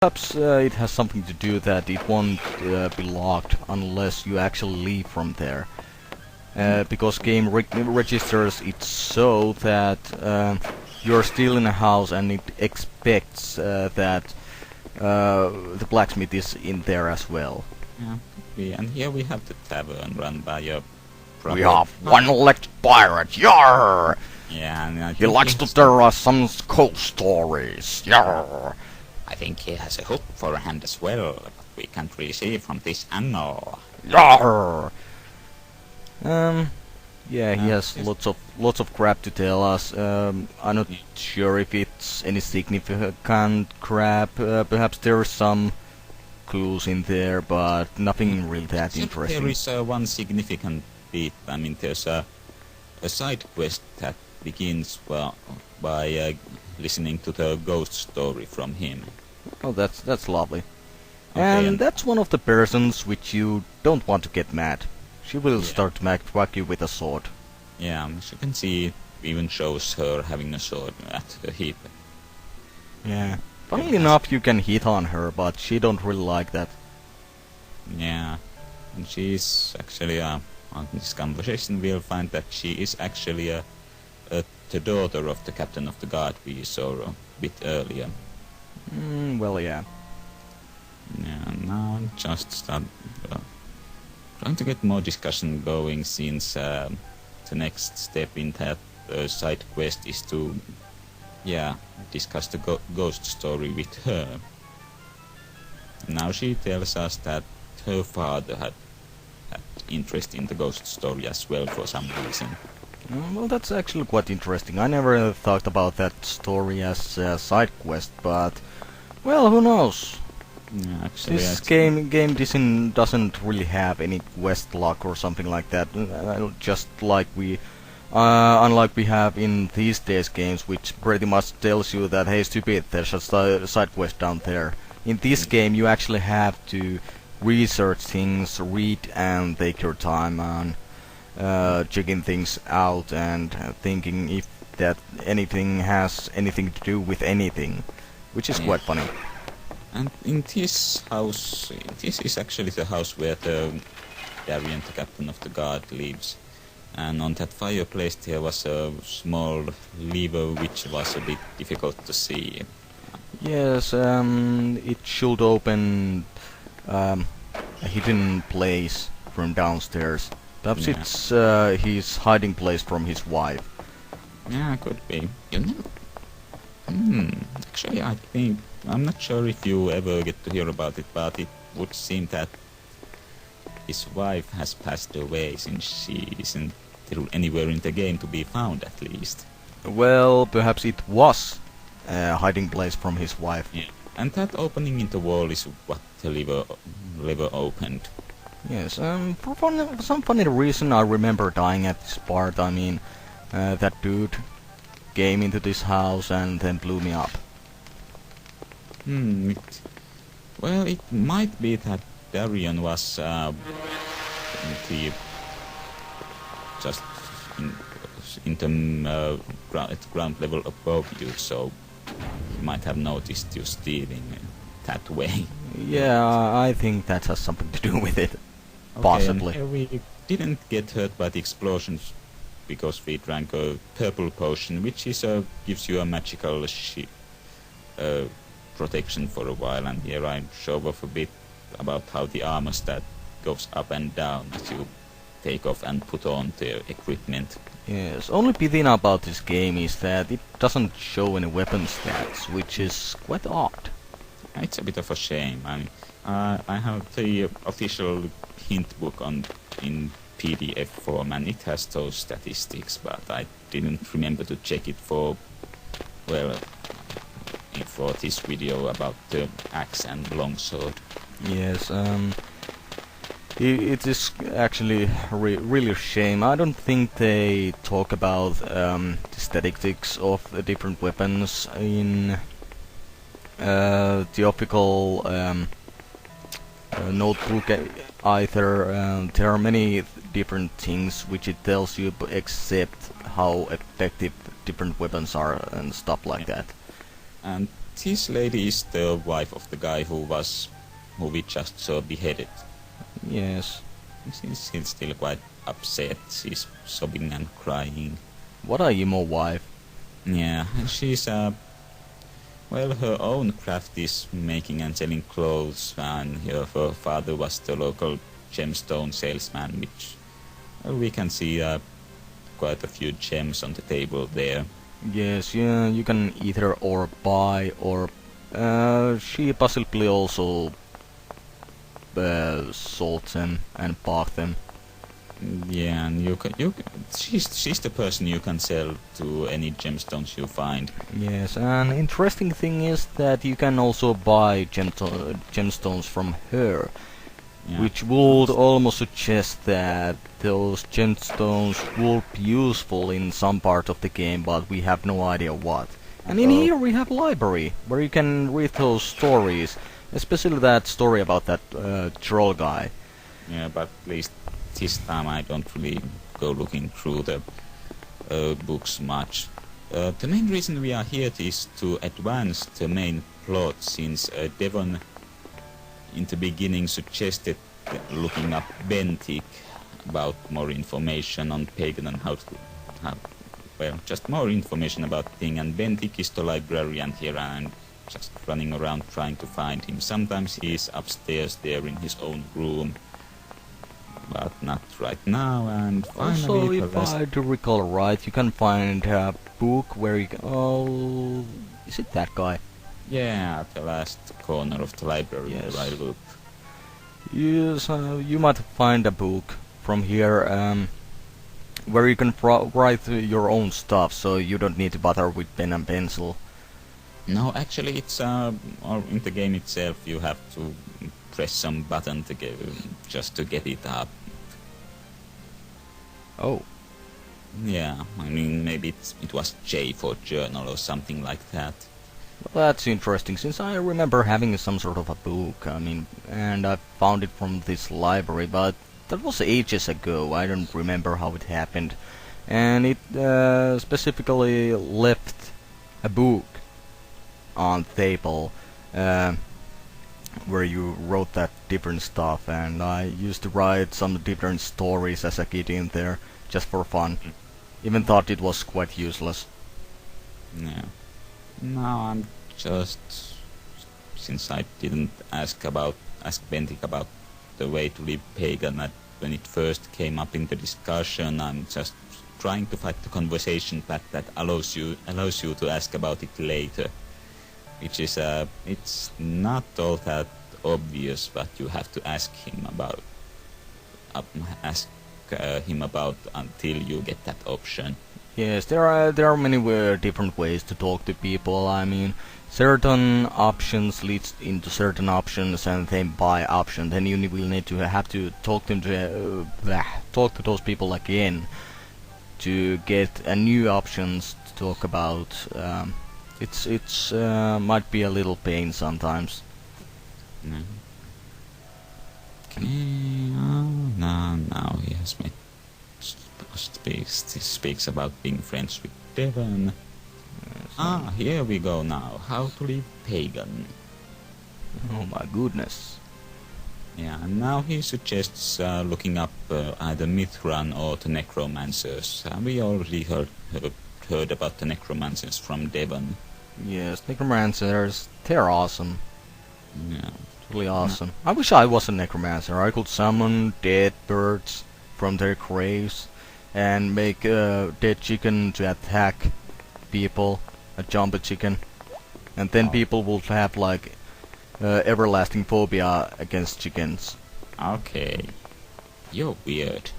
Perhaps it has something to do that it won't be locked unless you actually leave from there. Because game registers it so that you're still in a house and it expects that the blacksmith is in there as well. Yeah, and here we have the tavern run by a... We have one-legged pirate, yarr! Yeah, and he likes to tell us some ghost stories, yarr! I think he has a hook for a hand as well, but we can't really see from this angle. Yarr! Yeah, he has lots of crap to tell us. I'm not sure if it's any significant crap. Perhaps there are some clues in there, but nothing really that interesting. There is one significant bit. I mean, there's a side quest that begins by listening to the ghost story from him. Oh, that's lovely. Okay, and that's one of the persons which you don't want to get mad. She will start to whack you with a sword. Yeah, as you can see, even shows her having a sword at the hip. Yeah. Funnily enough, you can hit on her, but she don't really like that. Yeah, and she's actually on this conversation we'll find that she is actually the daughter of the captain of the guard we saw a bit earlier. Well, yeah. Yeah, now just start trying to get more discussion going, since the next step in that side quest is to discuss the ghost story with her. Now she tells us that her father had interest in the ghost story as well for some reason. Well, that's actually quite interesting. I never thought about that story as a side quest, but well, who knows? Yeah, actually, this game doesn't really have any quest log or something like that. Just like unlike we have in these days games, which pretty much tells you that, hey stupid, there's a side quest down there. In this game you actually have to research things, read and take your time on checking things out and thinking if that anything has anything to do with anything, which is quite funny. And in this house, this is actually the house where the Darien, the captain of the guard, lives. And on that fireplace there was a small lever which was a bit difficult to see. Yes, it should open a hidden place from downstairs. Perhaps it's his hiding place from his wife. Yeah, could be. You never... Actually, I think... I'm not sure if you ever get to hear about it, but it would seem that his wife has passed away, since she isn't anywhere in the game to be found, at least. Well, perhaps it was a hiding place from his wife. Yeah. And that opening in the wall is what the lever opened. Yes, for some funny reason I remember dying at this part. I mean, that dude came into this house and then blew me up. Well, it might be that Darien was just in the ground level above you, so he might have noticed you stealing that way. Yeah, I think that has something to do with it. Possibly. And we didn't get hurt by the explosions because we drank a purple potion, which is gives you a magical protection for a while. And here I show off a bit about how the armor stat goes up and down as you take off and put on the equipment. Yes, only pity about this game is that it doesn't show any weapon stats, which is quite odd. It's a bit of a shame. I mean, I have the official hint book in PDF form, and it has those statistics, but I didn't remember to check it for this video about the axe and longsword. Yes, it is actually really a shame. I don't think they talk about the statistics of the different weapons in the official notebook either. There are many different things which it tells you, except how effective different weapons are and stuff like that. And his lady is the wife of the guy who we just saw beheaded. Yes. She's still quite upset. She's sobbing and crying. What a emo wife. Yeah, and she's well, her own craft is making and selling clothes, and her father was the local gemstone salesman, which we can see quite a few gems on the table there. Yes, yeah, you can either or buy or she possibly also sold them and bought them. Yeah, and she's the person you can sell to any gemstones you find. Yes, an interesting thing is that you can also buy gemstones from her, Yeah. which would almost suggest that those gemstones would be useful in some part of the game, but we have no idea what. And in here we have a library, where you can read those stories, especially that story about that troll guy. Yeah, but at least this time I don't really go looking through the books much. The main reason we are here is to advance the main plot, since Devon in the beginning suggested looking up Bentic about more information on Pagan and how to have, well, just more information about thing, and Bentic is the librarian here, and I'm just running around trying to find him. Sometimes he's upstairs there in his own room, but not right now, and finally... Also, if I do recall right, you can find a book where you can... Oh... Is it that guy? Yeah, at the last corner of the library Yes. where I looked. Yes, you might find a book from here where you can write your own stuff, so you don't need to bother with pen and pencil. No, actually it's or in the game itself you have to press some button to just to get it up. Oh. Yeah, I mean maybe it was J for journal or something like that. Well, that's interesting, since I remember having some sort of a book, I mean, and I found it from this library, but that was ages ago. I don't remember how it happened. And it specifically left a book on the table where you wrote that different stuff, and I used to write some different stories as a kid in there, just for fun. Even thought it was quite useless. Yeah. No, I'm just, since I didn't ask Bentic about the way to live Pagan when it first came up in the discussion, I'm just trying to find the conversation path that allows you to ask about it later, which is it's not all that obvious, but you have to ask him about until you get that option. Yes, there are many different ways to talk to people. I mean, certain options leads into certain options, and then by option, then you will need to have to talk to those people again to get a new options to talk about. It's might be a little pain sometimes. No. Okay, now he has made speaks about being friends with Devon. Yes, Here we go now. How to live Pagan. oh my goodness. Yeah, and now he suggests looking up either Mithran or the Necromancers. We already heard about the Necromancers from Devon. Yes, necromancers, they're awesome. Yeah. Really awesome. I wish I was a necromancer. I could summon dead birds from their graves and make a dead chicken to attack people, a jumbo chicken, and then people would have like everlasting phobia against chickens. Okay. You're weird.